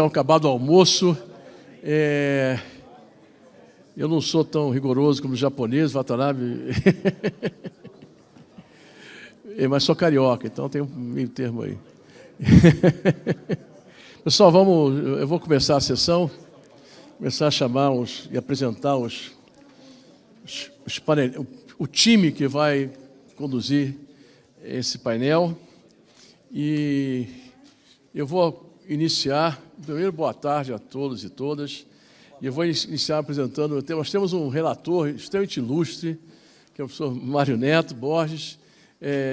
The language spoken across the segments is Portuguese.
Acabado o almoço, eu não sou tão rigoroso como os japoneses, Watanabe, mas sou carioca, então tem um meio termo aí. Pessoal, eu vou começar a sessão, começar a chamar e apresentar o time que vai conduzir esse painel. E eu vou iniciar, primeiro, boa tarde a todos e todas, e eu vou iniciar apresentando, nós temos um relator extremamente ilustre, que é o professor Mário Neto Borges.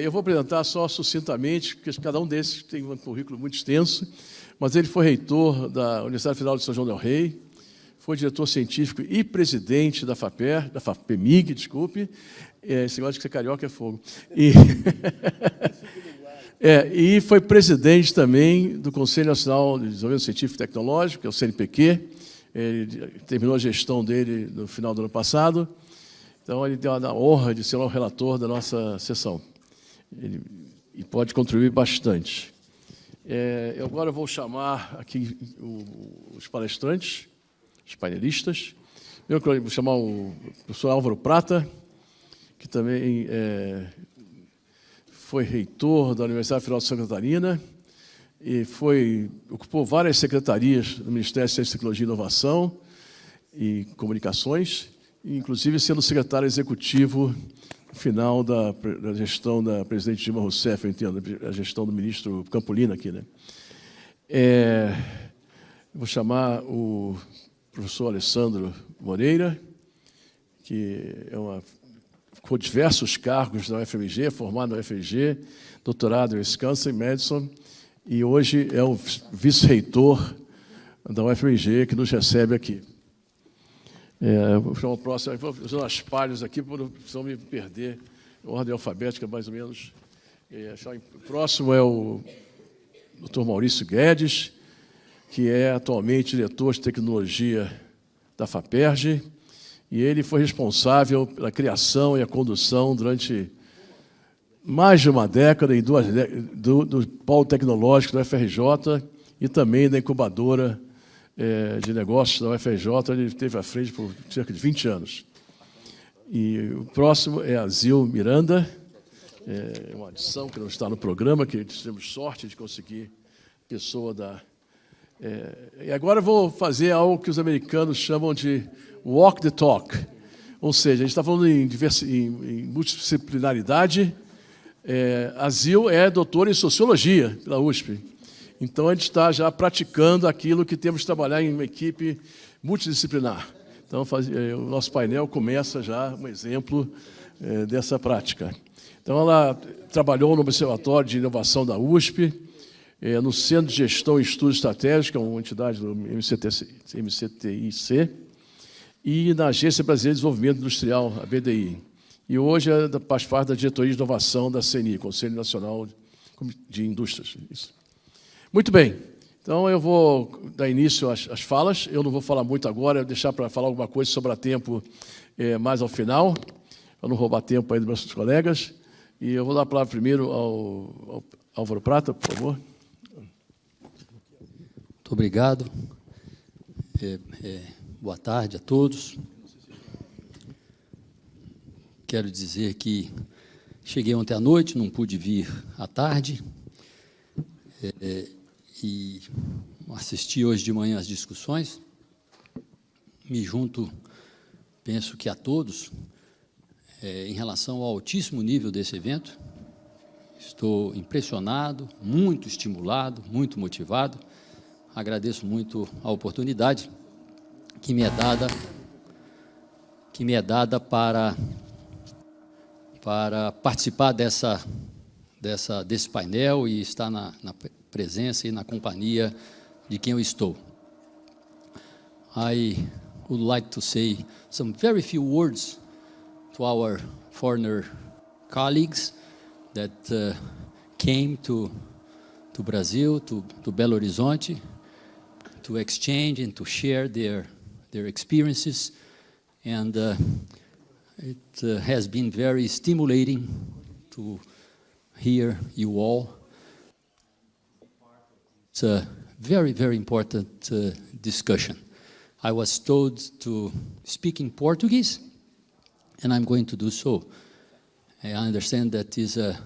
Eu vou apresentar só sucintamente, porque cada um desses tem um currículo muito extenso, mas ele foi reitor da Universidade Federal de São João del Rei, foi diretor científico e presidente da FAPEMIG, desculpe, esse negócio de ser carioca é fogo, e foi presidente também do Conselho Nacional de Desenvolvimento Científico e Tecnológico, que é o CNPq. Ele terminou a gestão dele no final do ano passado. Então, ele deu a honra de ser o relator da nossa sessão. E pode contribuir bastante. Eu agora vou chamar aqui os palestrantes, os painelistas. Eu vou chamar o professor Álvaro Prata, que também foi reitor da Universidade Federal de Santa Catarina e ocupou várias secretarias do Ministério da Ciência, Tecnologia e Inovação e Comunicações, inclusive sendo secretário executivo no final da gestão da presidente Dilma Rousseff, eu entendo, a gestão do ministro Campolina aqui, né? Vou chamar o professor Alessandro Moreira, que ocupou diversos cargos na UFMG, formado na UFMG, doutorado em Wisconsin Madison, e hoje é o vice-reitor da UFMG, que nos recebe aqui. Vou chamar o próximo, vou usar as palhas aqui, para não me perder, ordem alfabética, mais ou menos. O próximo é o Dr. Maurício Guedes, que é atualmente diretor de tecnologia da FAPERJ, e ele foi responsável pela criação e a condução durante mais de uma década do polo tecnológico da UFRJ e também da incubadora de negócios da UFRJ. Ele esteve à frente por cerca de 20 anos. E o próximo é a Zil Miranda, uma adição que não está no programa, que tivemos sorte de conseguir pessoa da... E agora eu vou fazer algo que os americanos chamam de walk the talk, ou seja, a gente está falando em multidisciplinaridade. A Zil é doutora em Sociologia pela USP, então a gente está já praticando aquilo que temos que trabalhar em uma equipe multidisciplinar. Então o nosso painel começa já um exemplo dessa prática. Então ela trabalhou no Observatório de Inovação da USP, no Centro de Gestão e Estudos Estratégicos, que é uma entidade do MCTIC, e na Agência Brasileira de Desenvolvimento Industrial, a BDI. E hoje faz parte da diretoria de inovação da CNI, Conselho Nacional de Indústrias. Isso. Muito bem, então eu vou dar início às falas. Eu não vou falar muito agora, vou deixar para falar alguma coisa sobre a tempo mais ao final, para não roubar tempo aí dos meus colegas. E eu vou dar a palavra primeiro ao Álvaro Prata, por favor. Muito obrigado. Boa tarde a todos. Quero dizer que cheguei ontem à noite, não pude vir à tarde, e assisti hoje de manhã às discussões. Me junto, penso que a todos, em relação ao altíssimo nível desse evento. Estou impressionado, muito estimulado, muito motivado. Agradeço muito a oportunidade que me é dada para participar desse painel e estar na presença e na companhia de quem eu estou. I would like to say some very few words to our foreigner colleagues that came to Brazil, to Belo Horizonte, to exchange and to share their experiences, and it has been very stimulating to hear you all. It's a very, very important discussion. I was told to speak in Portuguese, and I'm going to do so. I understand that is a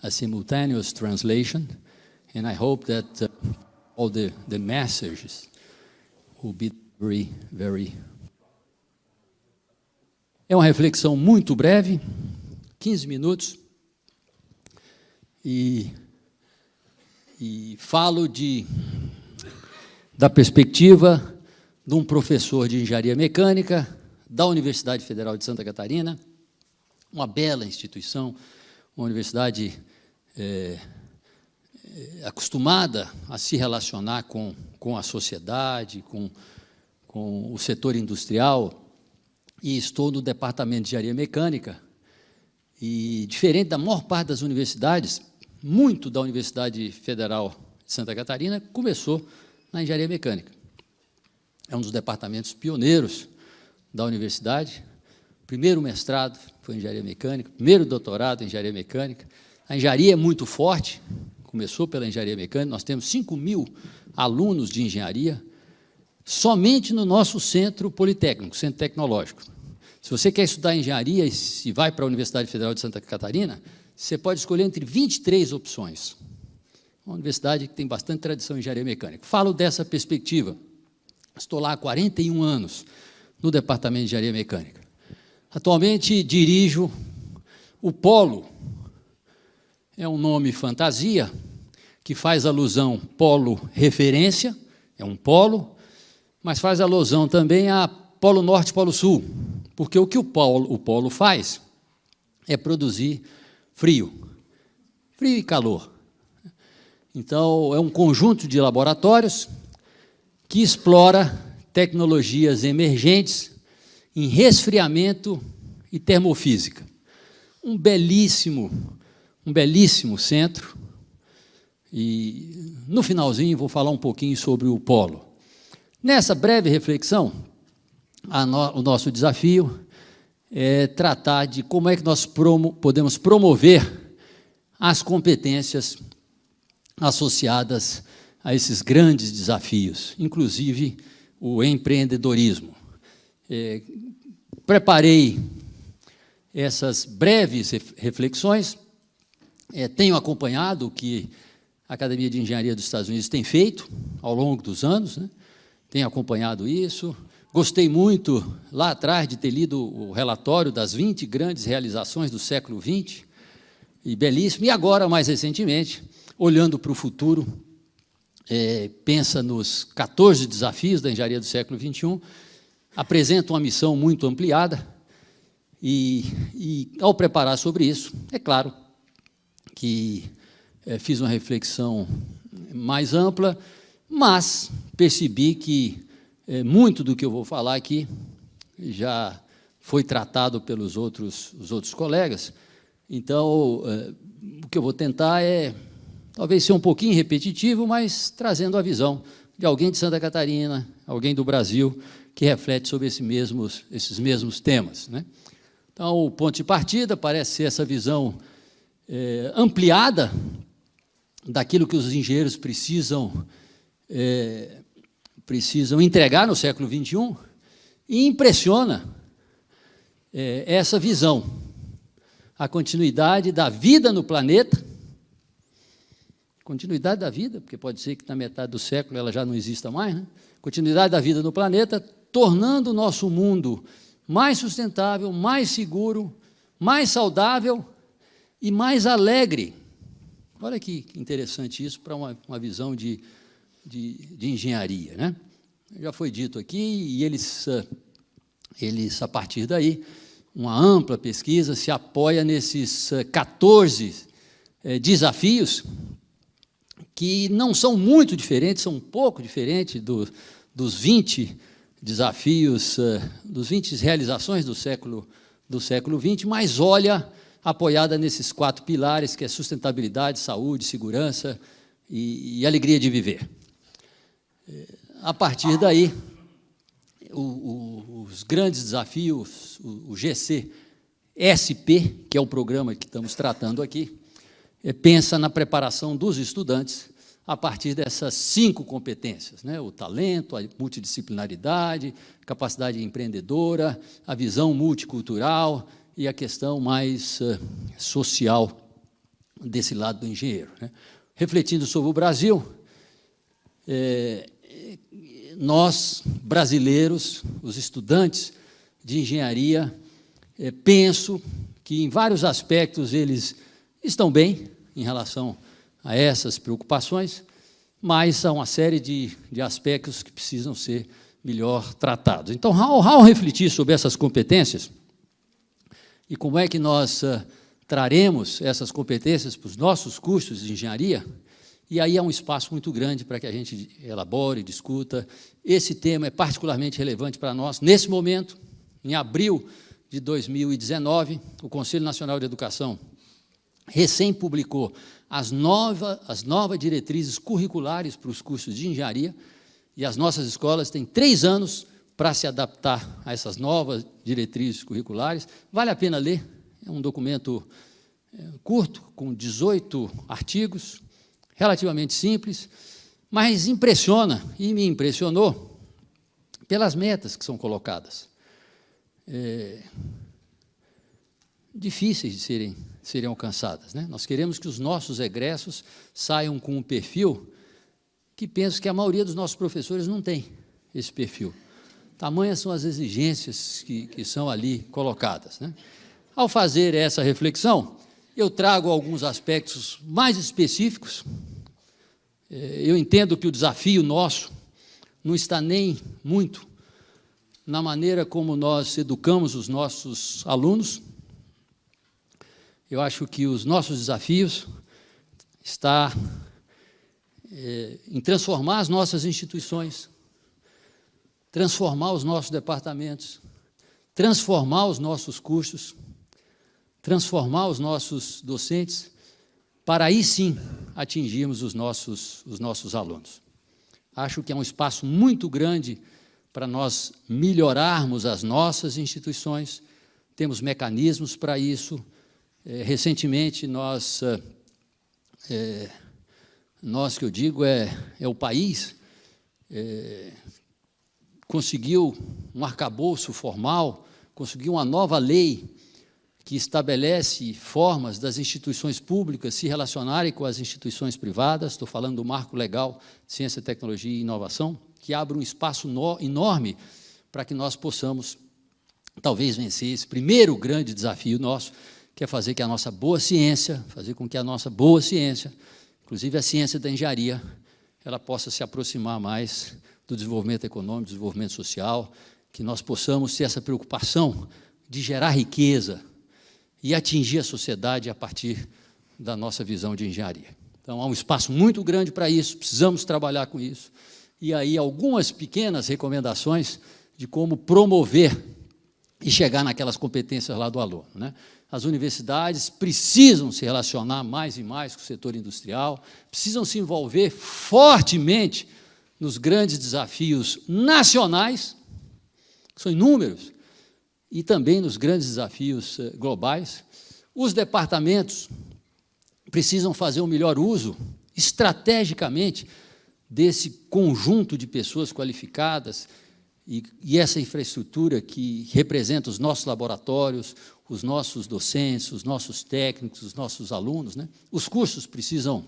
simultaneous translation, and I hope that all the messages will be very, very... É uma reflexão muito breve, 15 minutos, e falo da perspectiva de um professor de engenharia mecânica da Universidade Federal de Santa Catarina, uma bela instituição, uma universidade acostumada a se relacionar com a sociedade, com o setor industrial, e estou no departamento de engenharia mecânica, e, diferente da maior parte das universidades, muito da Universidade Federal de Santa Catarina começou na engenharia mecânica. É um dos departamentos pioneiros da universidade. O primeiro mestrado foi em engenharia mecânica, primeiro doutorado em engenharia mecânica. A engenharia é muito forte, começou pela engenharia mecânica, nós temos 5.000 alunos de engenharia, somente no nosso centro politécnico, centro tecnológico. Se você quer estudar engenharia e se vai para a Universidade Federal de Santa Catarina, você pode escolher entre 23 opções. Uma universidade que tem bastante tradição em engenharia mecânica. Falo dessa perspectiva. Estou lá há 41 anos no departamento de engenharia mecânica. Atualmente dirijo o Polo. É um nome fantasia que faz alusão polo referência, é um polo, mas faz alusão também a Polo Norte, Polo Sul, porque o que o polo faz é produzir frio e calor. Então, é um conjunto de laboratórios que explora tecnologias emergentes em resfriamento e termofísica. Um belíssimo centro, e no finalzinho vou falar um pouquinho sobre o polo. Nessa breve reflexão, o nosso desafio é tratar de como é que nós podemos promover as competências associadas a esses grandes desafios, inclusive o empreendedorismo. Preparei essas breves reflexões, tenho acompanhado o que a Academia de Engenharia dos Estados Unidos tem feito ao longo dos anos, né? Tenho acompanhado isso. Gostei muito, lá atrás, de ter lido o relatório das 20 grandes realizações do século XX, e belíssimo. E agora, mais recentemente, olhando para o futuro, pensa nos 14 desafios da engenharia do século XXI, apresenta uma missão muito ampliada, e ao preparar sobre isso, é claro que fiz uma reflexão mais ampla, mas percebi que muito do que eu vou falar aqui já foi tratado pelos outros colegas. Então, o que eu vou tentar é, talvez ser um pouquinho repetitivo, mas trazendo a visão de alguém de Santa Catarina, alguém do Brasil, que reflete sobre esses mesmos temas, né? Então, o ponto de partida parece ser essa visão ampliada daquilo que os engenheiros precisam entregar no século XXI, e impressiona essa visão, a continuidade da vida no planeta, continuidade da vida, porque pode ser que na metade do século ela já não exista mais, né? Continuidade da vida no planeta, tornando o nosso mundo mais sustentável, mais seguro, mais saudável e mais alegre. Olha que interessante isso para uma visão de engenharia, né? Já foi dito aqui, e eles, a partir daí, uma ampla pesquisa se apoia nesses 14 desafios, que não são muito diferentes, são um pouco diferentes dos 20 desafios, dos 20 realizações do século XX, mas olha, apoiada nesses 4 pilares, que é sustentabilidade, saúde, segurança e alegria de viver. A partir daí, os grandes desafios, o GC-SP, que é o programa que estamos tratando aqui, pensa na preparação dos estudantes a partir dessas 5 competências, né? O talento, a multidisciplinaridade, capacidade empreendedora, a visão multicultural e a questão mais social desse lado do engenheiro, né? Refletindo sobre o Brasil, nós, brasileiros, os estudantes de engenharia, penso que, em vários aspectos, eles estão bem em relação a essas preocupações, mas há uma série de aspectos que precisam ser melhor tratados. Então, ao refletir sobre essas competências e como é que nós traremos essas competências para os nossos cursos de engenharia, e aí há um espaço muito grande para que a gente elabore, discuta. Esse tema é particularmente relevante para nós. Nesse momento, em abril de 2019, o Conselho Nacional de Educação recém-publicou as novas diretrizes curriculares para os cursos de engenharia, e as nossas escolas têm 3 anos para se adaptar a essas novas diretrizes curriculares. Vale a pena ler, é um documento curto, com 18 artigos, relativamente simples, mas impressiona, e me impressionou, pelas metas que são colocadas. Difíceis de serem alcançadas, né? Nós queremos que os nossos egressos saiam com um perfil que penso que a maioria dos nossos professores não tem esse perfil. Tamanhas são as exigências que são ali colocadas, né? Ao fazer essa reflexão, eu trago alguns aspectos mais específicos. Eu entendo que o desafio nosso não está nem muito na maneira como nós educamos os nossos alunos. Eu acho que os nossos desafios estão em transformar as nossas instituições, transformar os nossos departamentos, transformar os nossos cursos, transformar os nossos docentes, para aí sim atingirmos os nossos alunos. Acho que é um espaço muito grande para nós melhorarmos as nossas instituições, temos mecanismos para isso. Recentemente, nós que eu digo o país, conseguiu um arcabouço formal, conseguiu uma nova lei que estabelece formas das instituições públicas se relacionarem com as instituições privadas. Estou falando do Marco Legal de Ciência, Tecnologia e Inovação, que abre um espaço enorme para que nós possamos, talvez, vencer esse primeiro grande desafio nosso, que é fazer com que a nossa boa ciência, inclusive a ciência da engenharia, ela possa se aproximar mais do desenvolvimento econômico, do desenvolvimento social, que nós possamos ter essa preocupação de gerar riqueza e atingir a sociedade a partir da nossa visão de engenharia. Então, há um espaço muito grande para isso, precisamos trabalhar com isso. E aí, algumas pequenas recomendações de como promover e chegar naquelas competências lá do aluno, né? As universidades precisam se relacionar mais e mais com o setor industrial, precisam se envolver fortemente nos grandes desafios nacionais, que são inúmeros, e também nos grandes desafios globais. Os departamentos precisam fazer o melhor uso, estrategicamente, desse conjunto de pessoas qualificadas e essa infraestrutura que representa os nossos laboratórios, os nossos docentes, os nossos técnicos, os nossos alunos, né? Os cursos precisam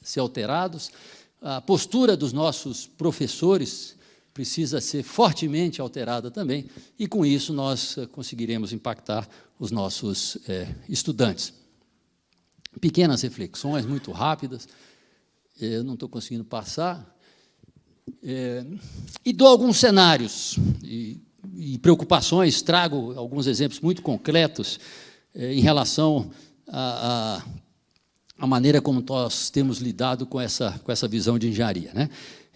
ser alterados, a postura dos nossos professores precisa ser fortemente alterada também, e com isso nós conseguiremos impactar os nossos estudantes. Pequenas reflexões, muito rápidas, eu não estou conseguindo passar, e dou alguns cenários e preocupações, trago alguns exemplos muito concretos em relação à maneira como nós temos lidado com essa visão de engenharia, né?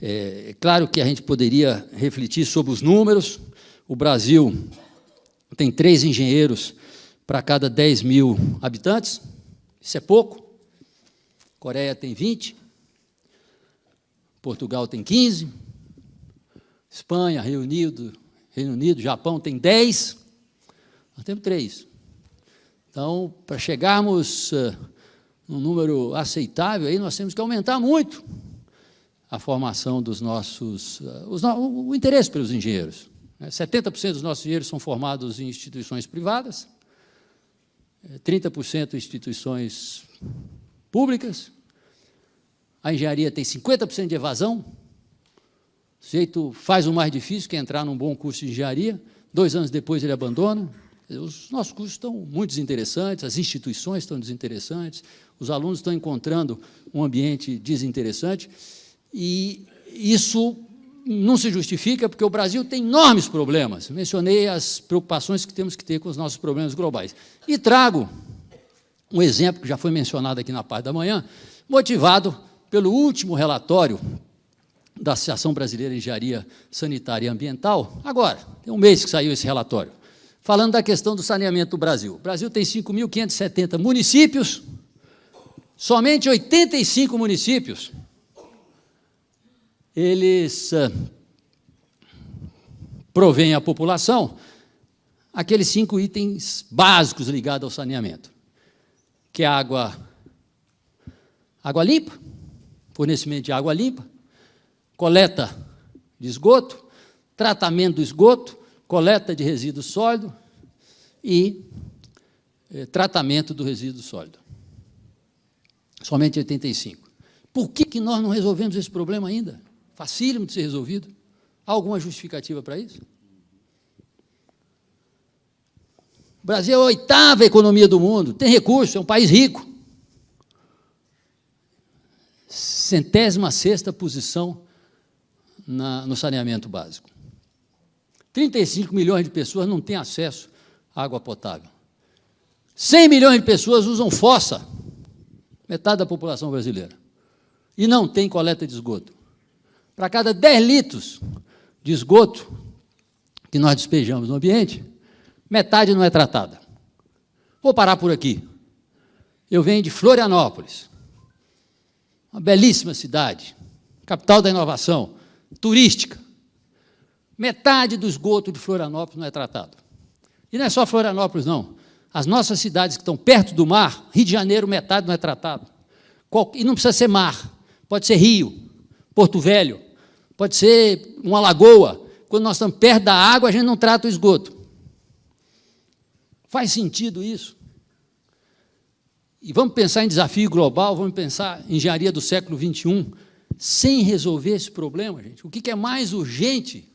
É claro que a gente poderia refletir sobre os números. O Brasil tem 3 engenheiros para cada 10 mil habitantes, isso é pouco. Coreia tem 20, Portugal tem 15, Espanha, Reino Unido, Japão tem 10, nós temos 3. Então, para chegarmos num número aceitável, aí nós temos que aumentar muito a formação dos nossos, o interesse pelos engenheiros. 70% dos nossos engenheiros são formados em instituições privadas, 30% em instituições públicas. A engenharia tem 50% de evasão. O sujeito faz o mais difícil, que é entrar num bom curso de engenharia, 2 anos depois ele abandona. Os nossos cursos estão muito desinteressantes, as instituições estão desinteressantes, os alunos estão encontrando um ambiente desinteressante, e isso não se justifica, porque o Brasil tem enormes problemas. Mencionei as preocupações que temos que ter com os nossos problemas globais. E trago um exemplo que já foi mencionado aqui na parte da manhã, motivado pelo último relatório da Associação Brasileira de Engenharia Sanitária e Ambiental. Agora, tem um mês que saiu esse relatório, falando da questão do saneamento do Brasil. O Brasil tem 5.570 municípios, somente 85 municípios eles provêm à população aqueles 5 itens básicos ligados ao saneamento, que é água limpa, fornecimento de água limpa, coleta de esgoto, tratamento do esgoto, coleta de resíduo sólido e tratamento do resíduo sólido. Somente 85. Por que nós não resolvemos esse problema ainda? Facílimo de ser resolvido. Há alguma justificativa para isso? O Brasil é a 8ª economia do mundo, tem recursos, é um país rico. 106ª posição no saneamento básico. 35 milhões de pessoas não têm acesso à água potável. 100 milhões de pessoas usam fossa, metade da população brasileira, e não tem coleta de esgoto. Para cada 10 litros de esgoto que nós despejamos no ambiente, metade não é tratada. Vou parar por aqui. Eu venho de Florianópolis, uma belíssima cidade, capital da inovação, turística. Metade do esgoto de Florianópolis não é tratado. E não é só Florianópolis, não. As nossas cidades que estão perto do mar, Rio de Janeiro, metade não é tratado. E não precisa ser mar, pode ser rio, Porto Velho, pode ser uma lagoa. Quando nós estamos perto da água, a gente não trata o esgoto. Faz sentido isso? E vamos pensar em desafio global, vamos pensar em engenharia do século XXI, sem resolver esse problema, gente. O que é mais urgente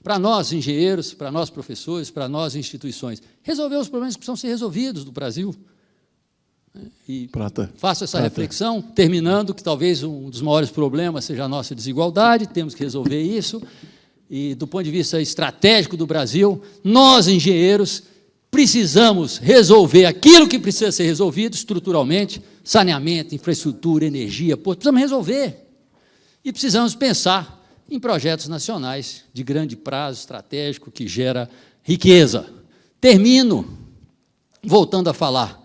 para nós, engenheiros, para nós, professores, para nós, instituições? Resolver os problemas que precisam ser resolvidos do Brasil. E faço essa reflexão, terminando, que talvez um dos maiores problemas seja a nossa desigualdade, temos que resolver isso, e do ponto de vista estratégico do Brasil, nós, engenheiros, precisamos resolver aquilo que precisa ser resolvido estruturalmente, saneamento, infraestrutura, energia, precisamos resolver. E precisamos pensar em projetos nacionais de grande prazo estratégico que gera riqueza. Termino voltando a falar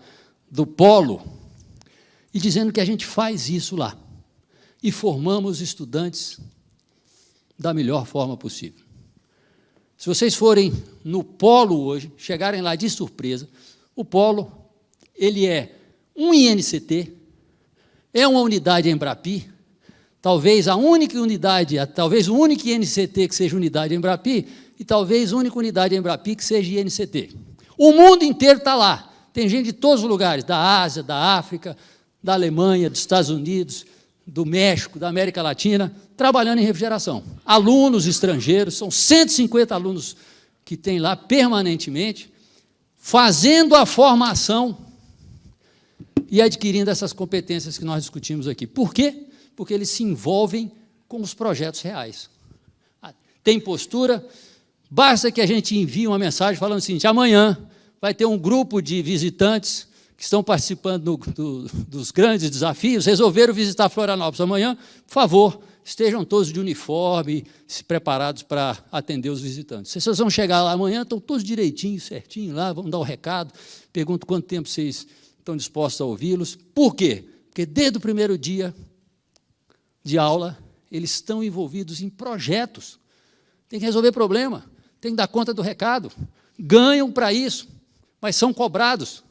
do polo e dizendo que a gente faz isso lá e formamos estudantes da melhor forma possível. Se vocês forem no polo hoje, chegarem lá de surpresa, o polo, ele é um INCT, é uma unidade Embrapi, talvez a única unidade, talvez o único INCT que seja unidade Embrapi, e talvez a única unidade Embrapi que seja INCT. O mundo inteiro está lá. Tem gente de todos os lugares, da Ásia, da África, da Alemanha, dos Estados Unidos, do México, da América Latina, trabalhando em refrigeração. Alunos estrangeiros, são 150 alunos que tem lá permanentemente, fazendo a formação e adquirindo essas competências que nós discutimos aqui. Por quê? Porque eles se envolvem com os projetos reais. Tem postura, basta que a gente envie uma mensagem falando o seguinte: amanhã vai ter um grupo de visitantes que estão participando dos grandes desafios, resolveram visitar Florianópolis amanhã, por favor, estejam todos de uniforme, preparados para atender os visitantes. Se vocês vão chegar lá amanhã, estão todos direitinho, certinho lá, vão dar o recado, pergunto quanto tempo vocês estão dispostos a ouvi-los. Por quê? Porque desde o primeiro dia de aula, eles estão envolvidos em projetos. Tem que resolver problema, tem que dar conta do recado, ganham para isso, mas são cobrados.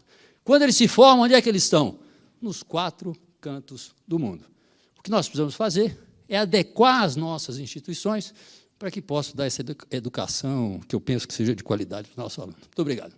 Quando eles se formam, onde é que eles estão? nos 4 cantos do mundo. O que nós precisamos fazer é adequar as nossas instituições para que possam dar essa educação que eu penso que seja de qualidade para os nossos alunos. Muito obrigado.